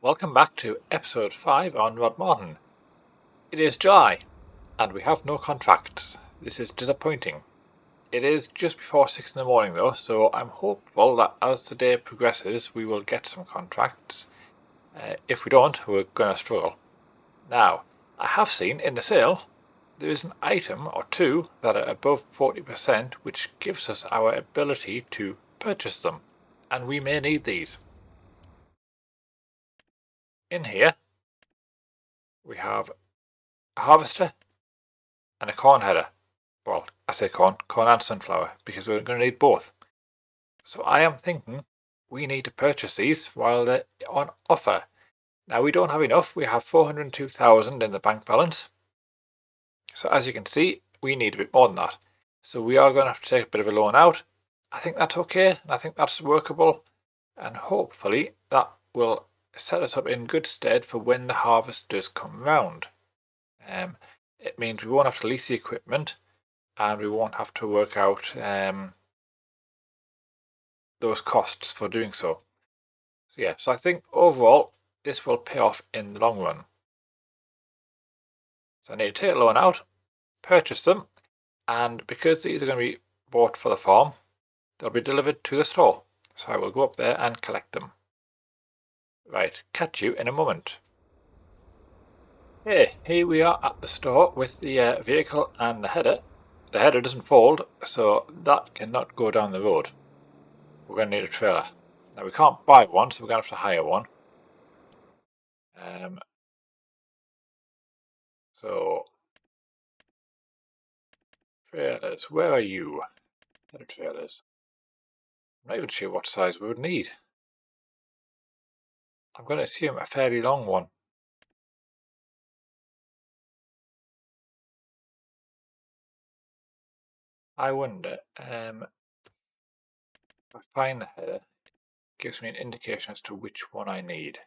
Welcome back to episode 5 on Rodmarton. It is July, and we have no contracts. This is disappointing. It is just before 6 in the morning though, so I'm hopeful that as the day progresses we will get some contracts. If we don't, we're going to struggle. Now, I have seen in the sale there is an item or two that are above 40%, which gives us our ability to purchase them, and we may need these. In here we have a harvester and a corn header. Well, I say corn and sunflower, because we're going to need both. So I am thinking we need to purchase these while they're on offer. Now we don't have enough, we have 402,000 in the bank balance. So as you can see, we need a bit more than that. So we are going to have to take a bit of a loan out. I think that's okay, I think that's workable, and hopefully that will set us up in good stead for when the harvest does come round. It means we won't have to lease the equipment, and we won't have to work out those costs for doing so. So yeah, so I think overall this will pay off in the long run. So I need to take a loan out, purchase them, and because these are going to be bought for the farm, they'll be delivered to the store. So I will go up there and collect them. Right, catch you in a moment. Hey, here we are at the store with the vehicle and the header. The header doesn't fold, so that cannot go down the road. We're going to need a trailer. Now we can't buy one, so we're going to have to hire one. So, trailers, where are you? Header trailers. I'm not even sure what size we would need. I'm going to assume a fairly long one. I wonder, if I find the header, it gives me an indication as to which one I need.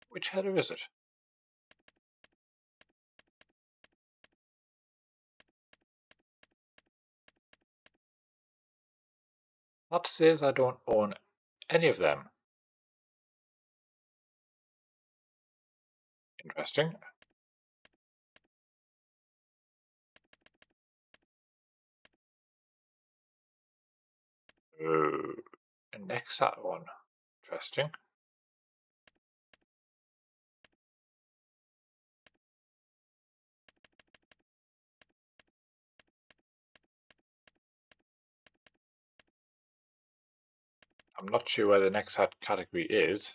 Which header is it? That says I don't own any of them. Interesting. And next that one. Interesting. I'm not sure where the next category is.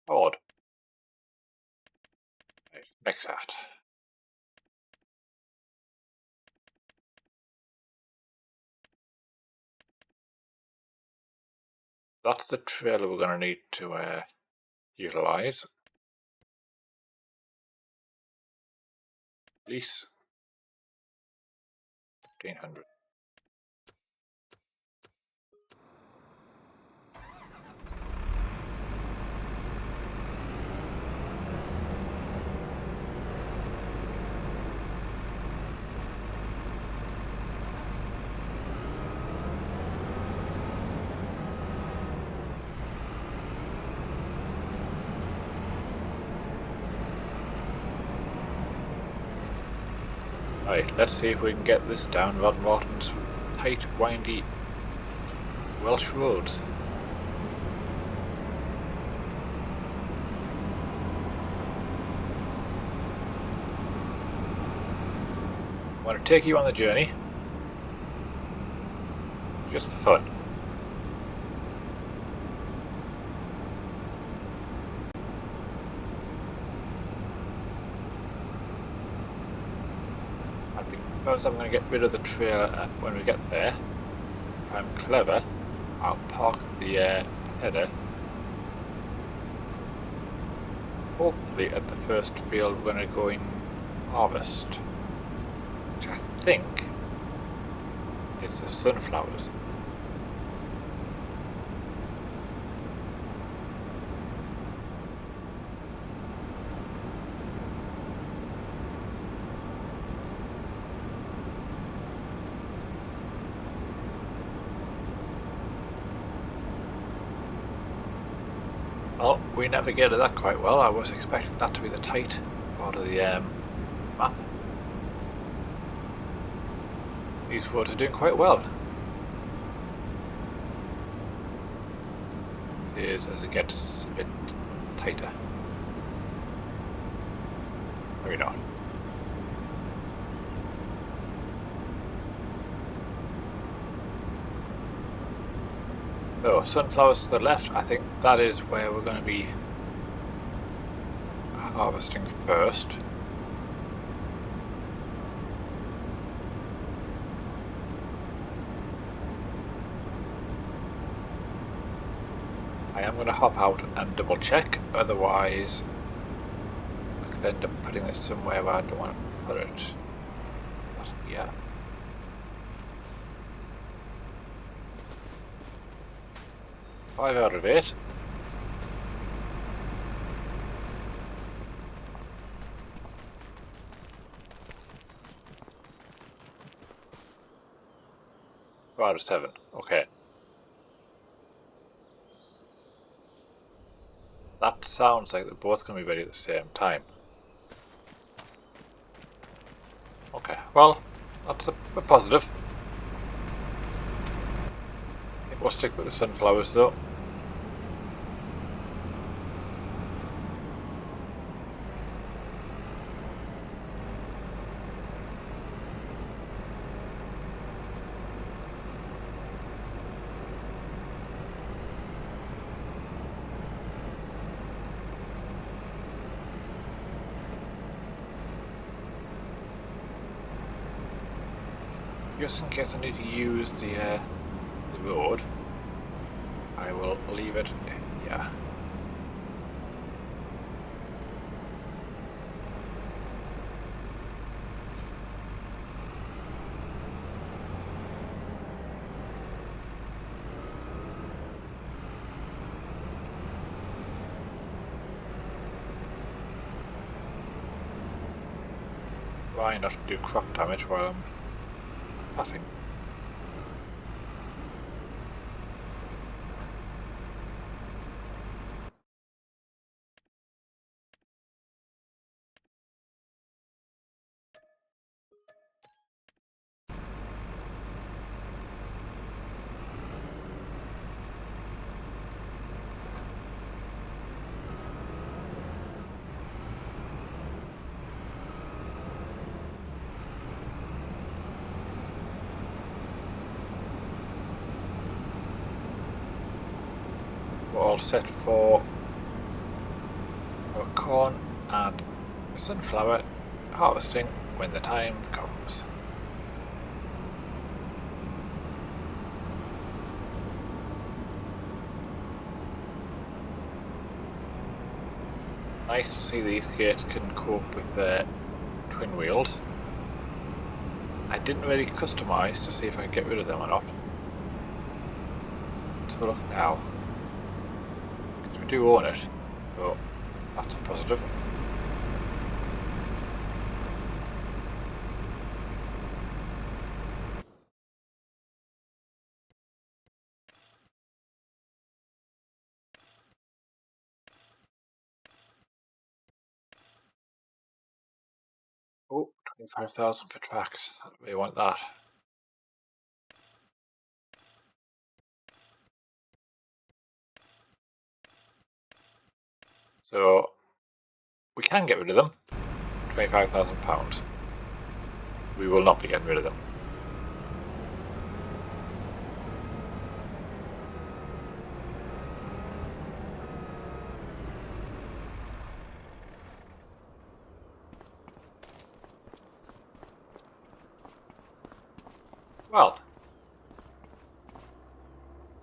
Odd. Right, next hat. That's the trailer we're going to need to utilize. Lease 1500. Right, let's see if we can get this down Rodmarton's tight, windy Welsh roads. I'm going to take you on the journey, just for fun. Because I'm going to get rid of the trailer when we get there. If I'm clever, I'll park the header hopefully at the first field we're going to go in harvest. which I think is the sunflowers. Well, we navigated that quite well. I was expecting that to be the tight part of the map. These roads are doing quite well. See, as it gets a bit tighter. Maybe not. So, sunflowers to the left, I think that is where we're going to be harvesting first. I am going to hop out and double check, otherwise I could end up putting this somewhere where I don't want to put it. But yeah. Five out of 8. Out of 7. Okay. That sounds like they're both going to be ready at the same time. Okay, well, that's a positive. I think we'll stick with the sunflowers though. Just in case I need to use the road, I will leave it here. Try not to do crop damage while I'm nothing. We're all set for our corn and sunflower harvesting when the time comes. Nice to see these gates can cope with their twin wheels. I didn't really customise to see if I can get rid of them or not. Let's have a look now. Because we do own it, so that's a positive. Oh, 25,000 for tracks. I don't really want that. So we can get rid of them. £25,000. We will not be getting rid of them. Well,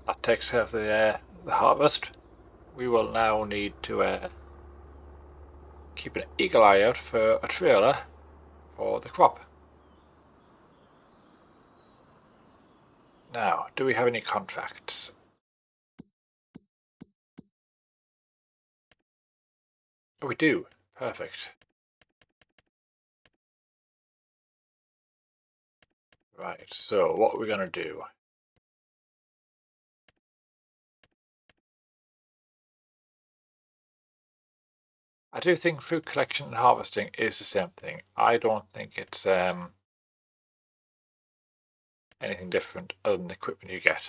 that takes care of the harvest. We will now need to keep an eagle eye out for a trailer for the crop. do we have any contracts? Oh, we do. Perfect. Right, so what are we going to do? I do think fruit collection and harvesting is the same thing. I don't think it's anything different other than the equipment you get.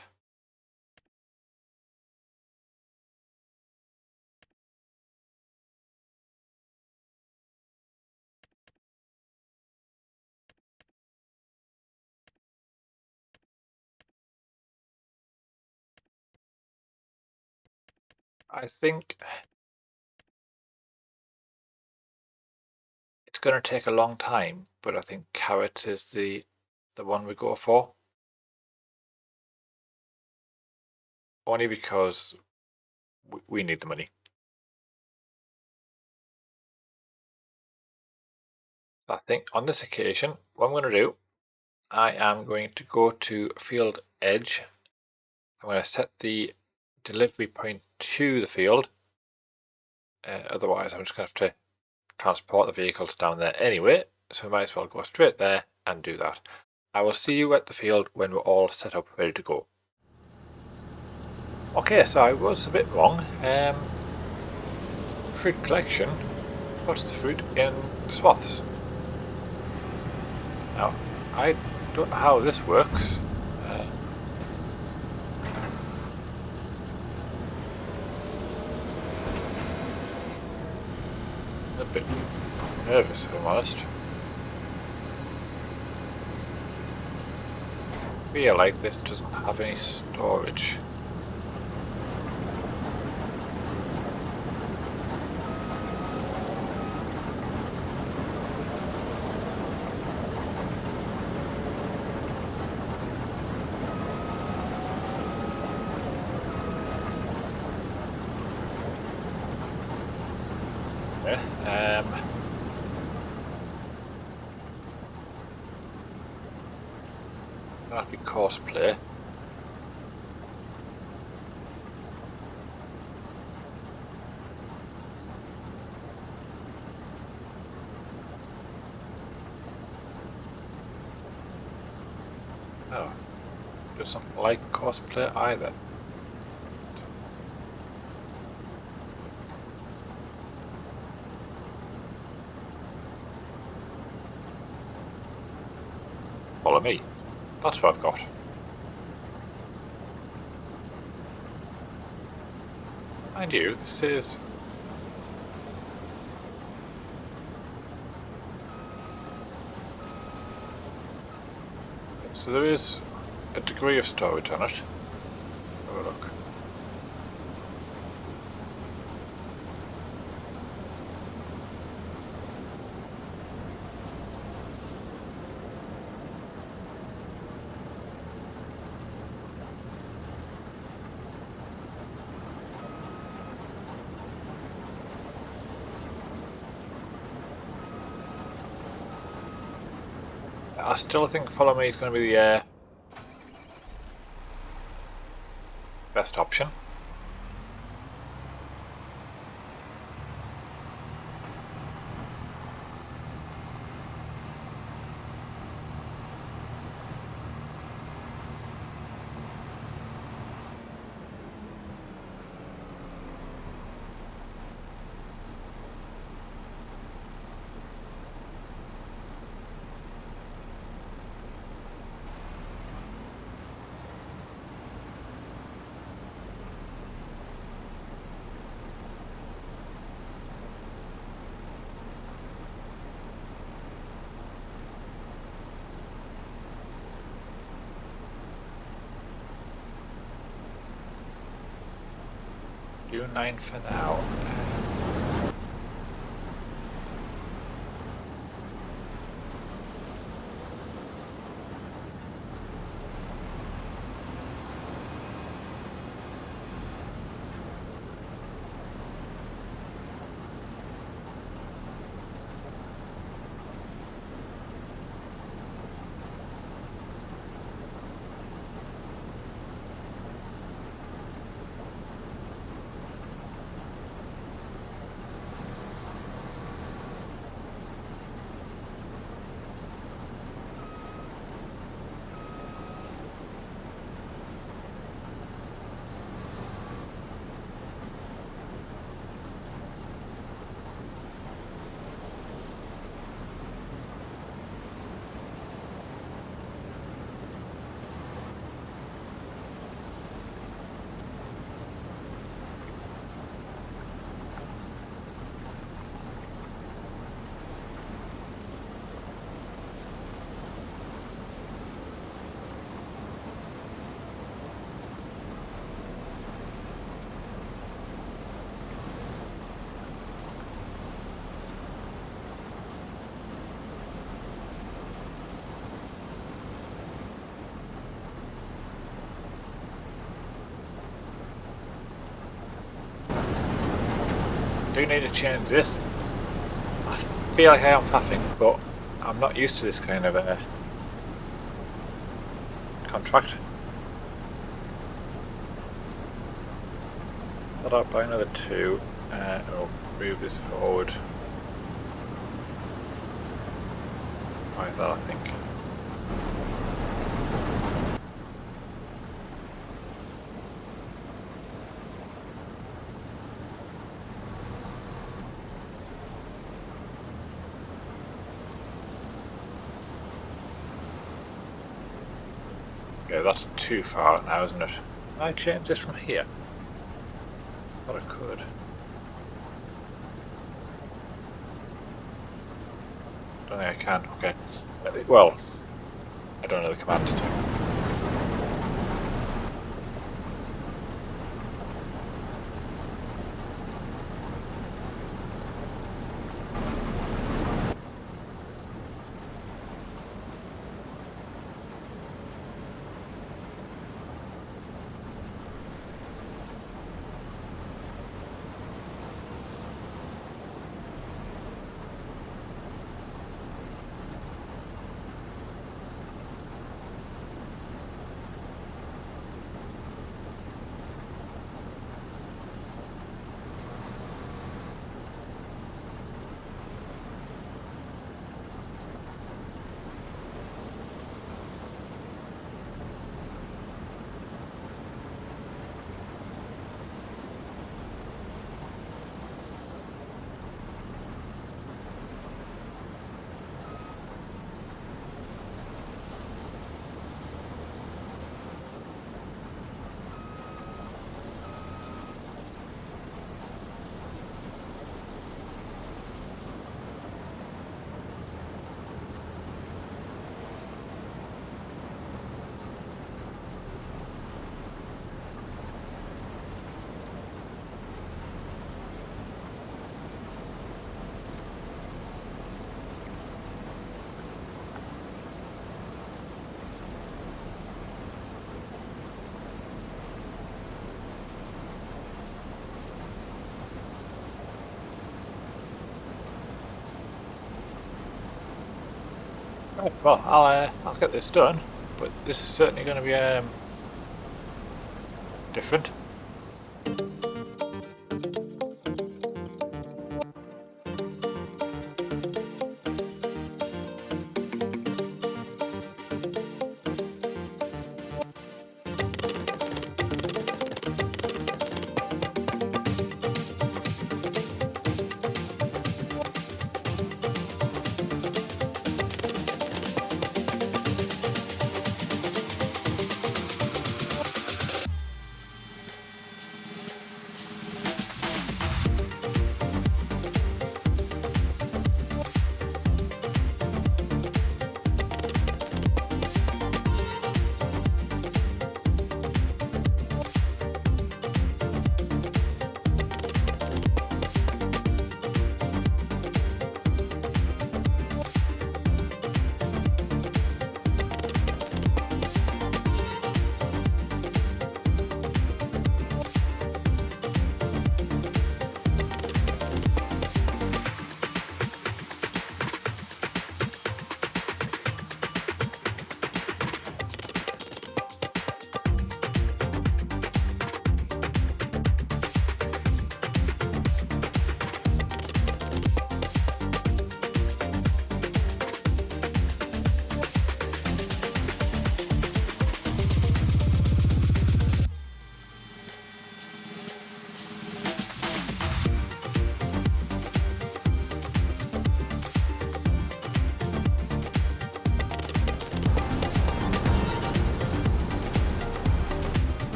I think it's going to take a long time, but I think carrots is the one we go for. Only because we need the money. I think on this occasion, what I'm going to do, I am going to go to field edge. I'm going to set the delivery point to the field. Otherwise, I'm just going to have to transport the vehicles down there anyway, so we might as well go straight there and do that. I will see you at the field when we're all set up, ready to go. Okay, so I was a bit wrong. Fruit collection puts the fruit in swaths. Now, I don't know how this works. A bit nervous, if I'm honest. I feel like this doesn't have any storage. That'd be cosplay. Oh, doesn't like cosplay either. Follow me. That's what I've got. Mind you, this is... So there is a degree of storage on it. Have a look. I still think follow me is going to be the best option. Do 9 for now. do need to change this. I feel like I am faffing, but I'm not used to this kind of contract. Thought I'd buy another 2 and I'll move this forward like that, I think. Yeah, that's too far now, isn't it? Can I change this from here? Thought I could. Don't think I can. Okay. Well, I don't know the commands to. Right, well, I'll get this done, but this is certainly going to be different.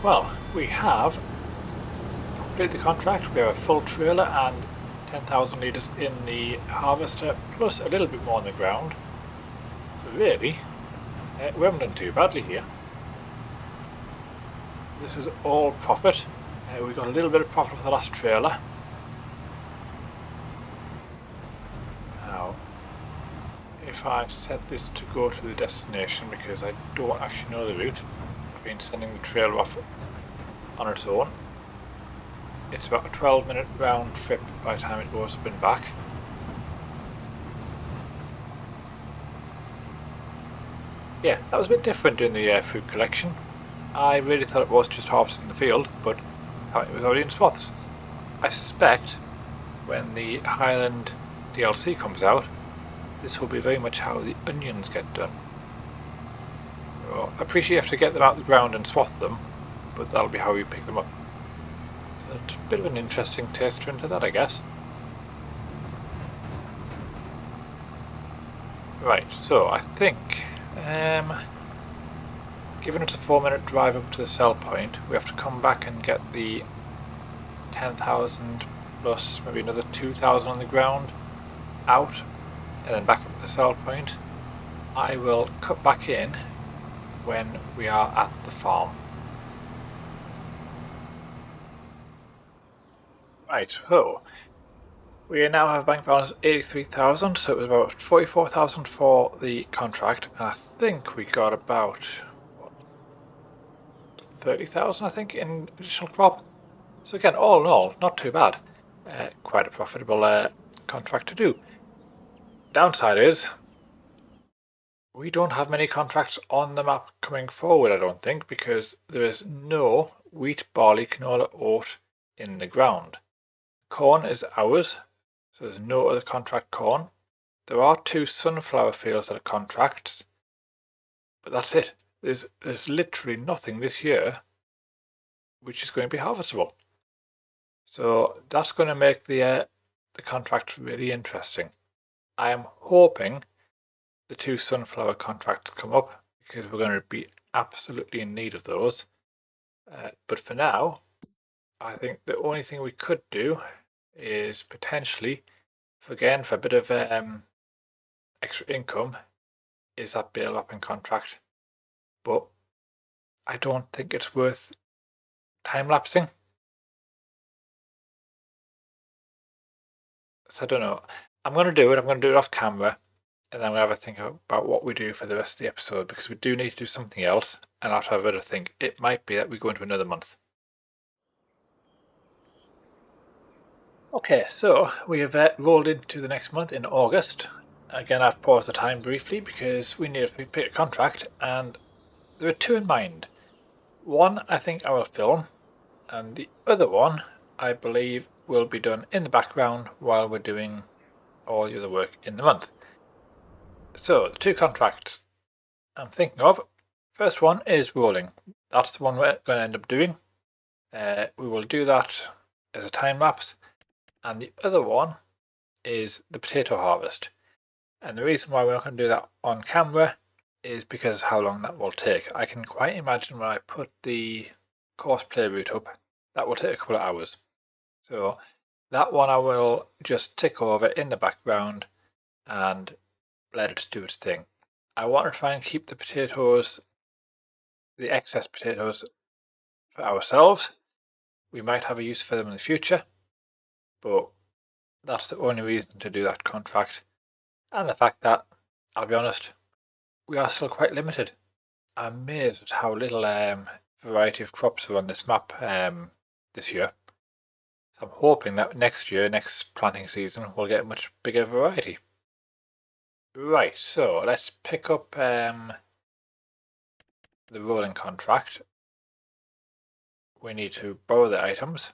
Well, we have completed the contract. We have a full trailer and 10,000 litres in the harvester, plus a little bit more on the ground. So really, we haven't done too badly here. This is all profit. We got a little bit of profit from the last trailer. Now, if I set this to go to the destination, because I don't actually know the route, been sending the trailer off on its own. It's about a 12-minute round trip by the time it goes up and back. Yeah, that was a bit different in the fruit collection. I really thought it was just harvesting the field, but it was already in swaths. I suspect when the Highland DLC comes out, this will be very much how the onions get done. So I appreciate you have to get them out of the ground and swath them, but that'll be how you pick them up. So it's a bit of an interesting taster into that, I guess. Right, so I think, given it's a 4-minute drive up to the sell point, we have to come back and get the 10,000 plus maybe another 2,000 on the ground out, and then back up to the sell point. I will cut back in when we are at the farm. Right, so we now have a bank balance of 83,000, so it was about 44,000 for the contract, and I think we got about 30,000, I think, in additional crop. So again, all in all, not too bad. Quite a profitable contract to do. Downside is we don't have many contracts on the map coming forward, I don't think, because there is no wheat, barley, canola, oat in the ground. Corn is ours, so there's no other contract corn. There are 2 sunflower fields that are contracts, but that's it. There's literally nothing this year which is going to be harvestable. So that's going to make the contracts really interesting. I am hoping the 2 sunflower contracts come up because we're going to be absolutely in need of those. But for now, I think the only thing we could do is potentially, for a bit of extra income, is that bale wrapping contract. But I don't think it's worth time-lapsing. So I don't know. I'm going to do it. I'm going to do it off camera. And then I'm going to have a think about what we do for the rest of the episode, because we do need to do something else. And I'll have a bit of think. It might be that we go into another month. Okay, so we have rolled into the next month in August. Again, I've paused the time briefly because we need to pick a contract, and there are 2 in mind. One I think I will film, and the other one I believe will be done in the background while we're doing all the other work in the month. So, the 2 contracts I'm thinking of. First one is rolling. That's the one we're going to end up doing. We will do that as a time lapse. And the other one is the potato harvest. And the reason why we're not going to do that on camera is because of how long that will take. I can quite imagine when I put the course play route up, that will take a couple of hours. So that one I will just tick over in the background and let it do its thing. I want to try and keep the potatoes, the excess potatoes, for ourselves. We might have a use for them in the future, but that's the only reason to do that contract. And the fact that, I'll be honest, we are still quite limited. I'm amazed at how little variety of crops are on this map this year. So I'm hoping that next year, next planting season, we'll get a much bigger variety. Right, so let's pick up the rolling contract. We need to borrow the items.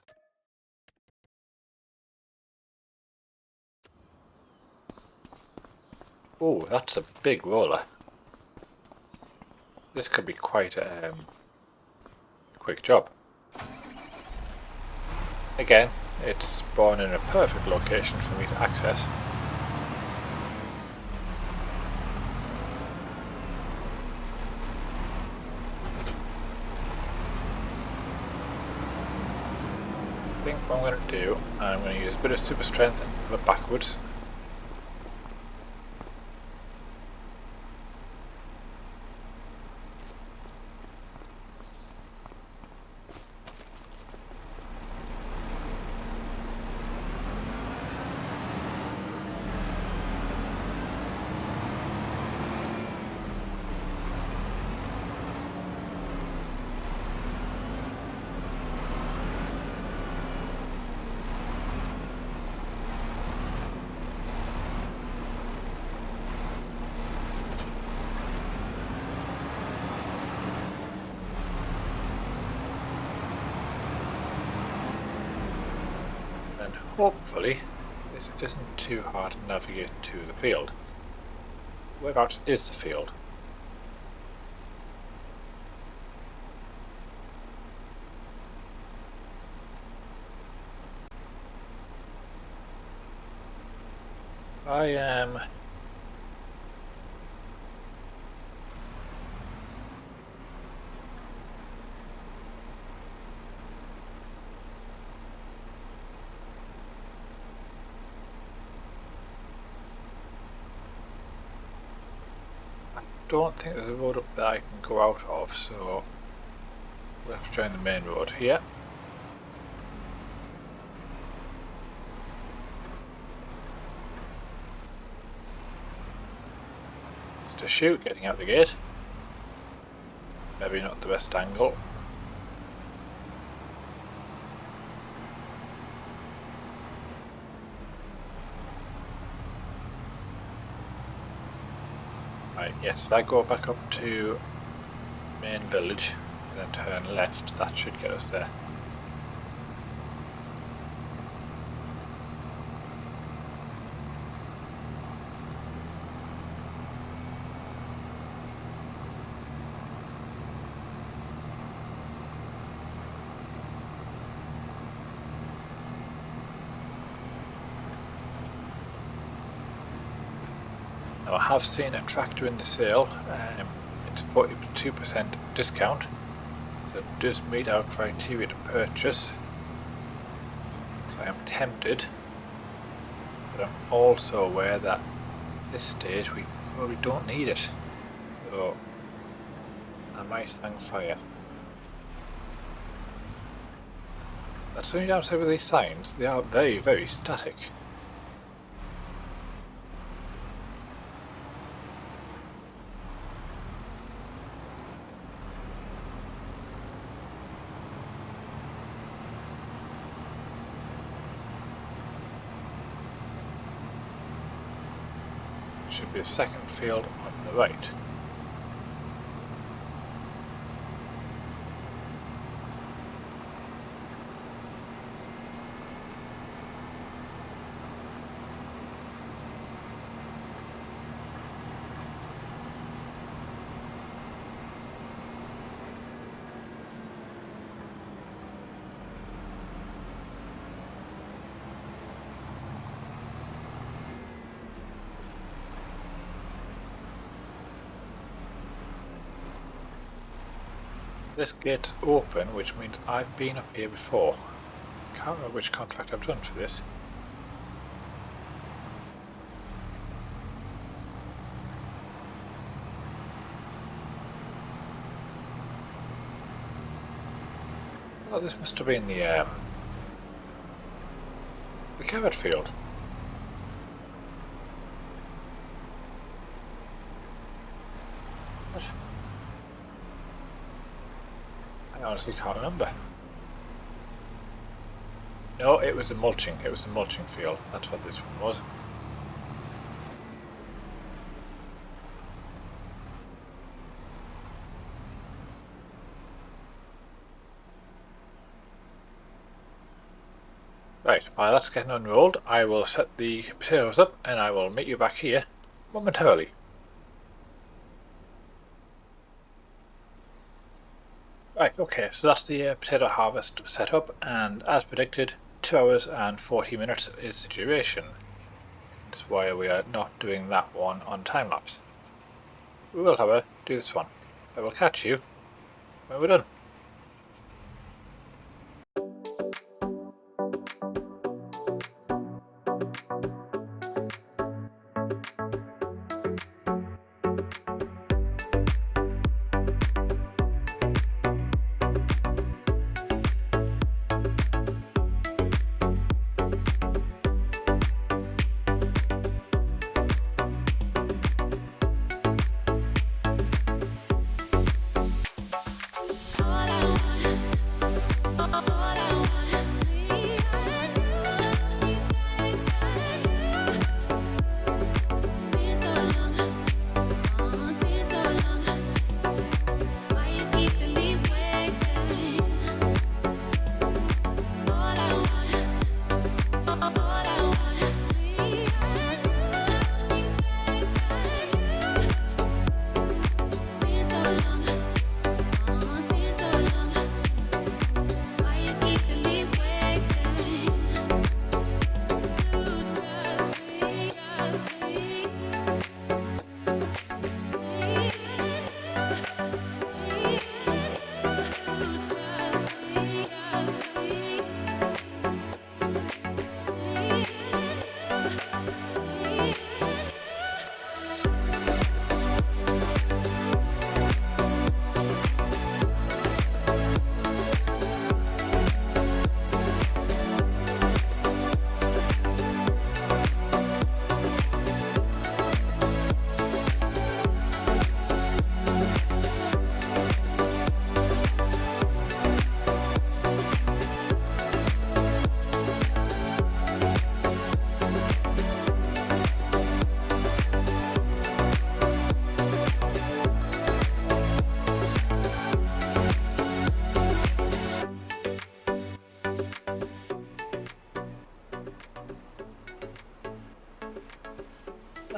Oh, that's a big roller. This could be quite a quick job. Again, it's spawned in a perfect location for me to access. I think what I'm going to do, I'm going to use a bit of super strength and flip backwards. And hopefully this isn't too hard to navigate to the field. Whereabouts is the field? I am don't think there's a road up there I can go out of, so we'll have to join the main road here. Just a shoot getting out the gate. Maybe not the best angle. Right, yes, if I go back up to main village and then turn left, that should get us there. Now I have seen a tractor in the sale, it's 42% discount, so it does meet our criteria to purchase, so I am tempted, but I'm also aware that at this stage we probably don't need it, so I might hang fire. That's the only downside with these signs, they are very, very static. Should be a second field on the right. This gate's open, which means I've been up here before. Can't remember which contract I've done for this. Oh, this must have been the carrot field. What? I honestly can't remember. No, it was the mulching. It was the mulching field. That's what this one was. Right, while that's getting unrolled, I will set the potatoes up and I will meet you back here momentarily. Right, okay, so that's the potato harvest set up, and as predicted, 2 hours and 40 minutes is the duration. That's why we are not doing that one on time lapse. We will, however, do this one. I will catch you when we're done.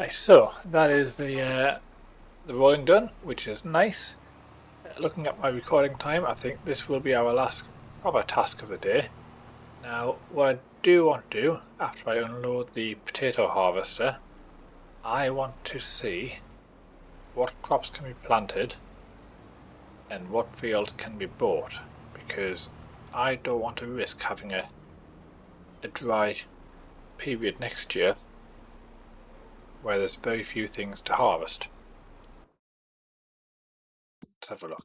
Right, so that is the rolling done, which is nice. Looking at my recording time, I think this will be our last proper task of the day. Now, what I do want to do, after I unload the potato harvester, I want to see what crops can be planted and what fields can be bought, because I don't want to risk having a dry period next year where there's very few things to harvest. Let's have a look.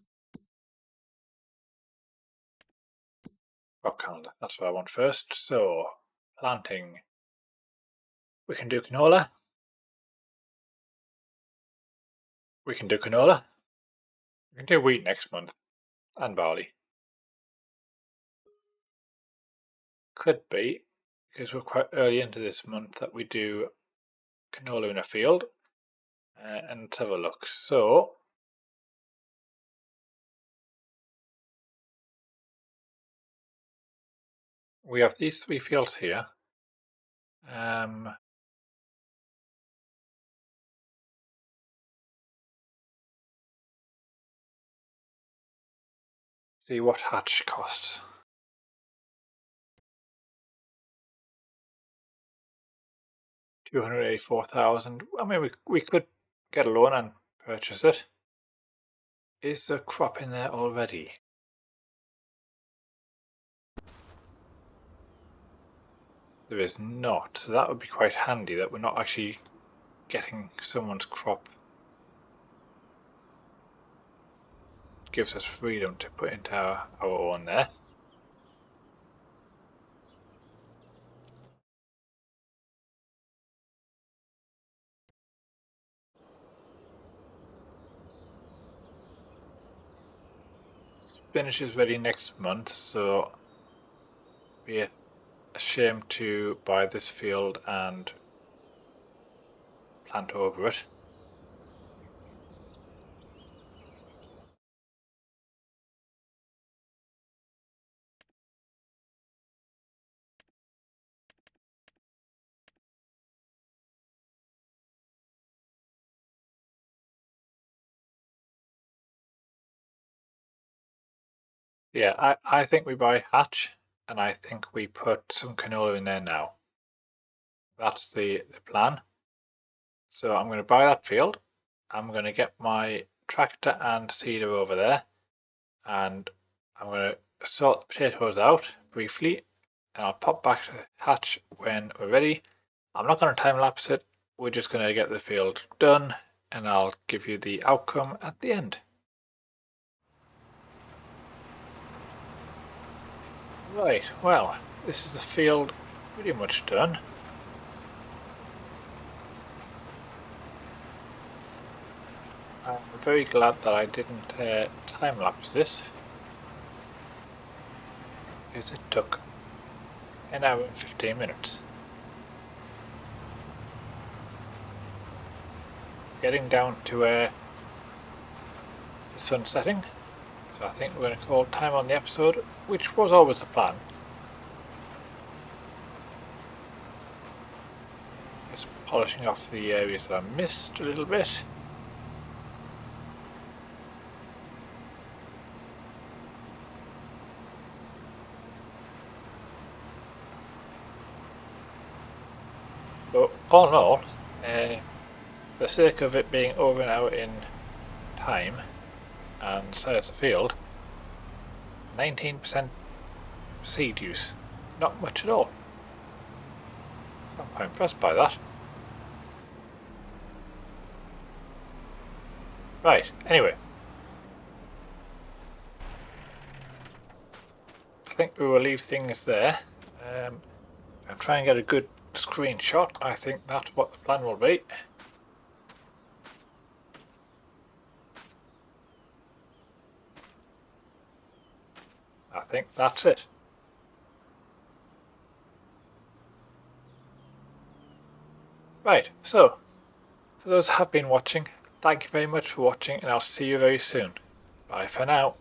Crop calendar, that's what I want first. So, planting. We can do canola. We can do canola. We can do wheat next month. And barley. Could be, because we're quite early into this month, that we do canola in a field. And let's have a look. So, we have these 3 fields here. See what hatch costs. $284,000. I mean, we could get a loan and purchase it. Is the crop in there already? There is not, so that would be quite handy that we're not actually getting someone's crop. It gives us freedom to put into our own there. Spinach is ready next month, so be a shame to buy this field and plant over it. Yeah, I think we buy hatch, and I think we put some canola in there now. That's the plan. So I'm going to buy that field. I'm going to get my tractor and seeder over there, and I'm going to sort the potatoes out briefly, and I'll pop back to the hatch when we're ready. I'm not going to time lapse it, we're just going to get the field done, and I'll give you the outcome at the end. Right, well, this is the field pretty much done. I'm very glad that I didn't time lapse this, because it took an hour and 15 minutes. Getting down to the sun setting, so I think we're going to call time on the episode, which was always the plan. Just polishing off the areas that I missed a little bit. So all in all, for the sake of it being over an hour in time and size of field, 19% seed use, not much at all. I'm quite impressed by that. Right, anyway, I think we will leave things there. I'll try and get a good screenshot. I think that's what the plan will be. I think that's it. Right, so for those who have been watching, thank you very much for watching, and I'll see you very soon. Bye for now.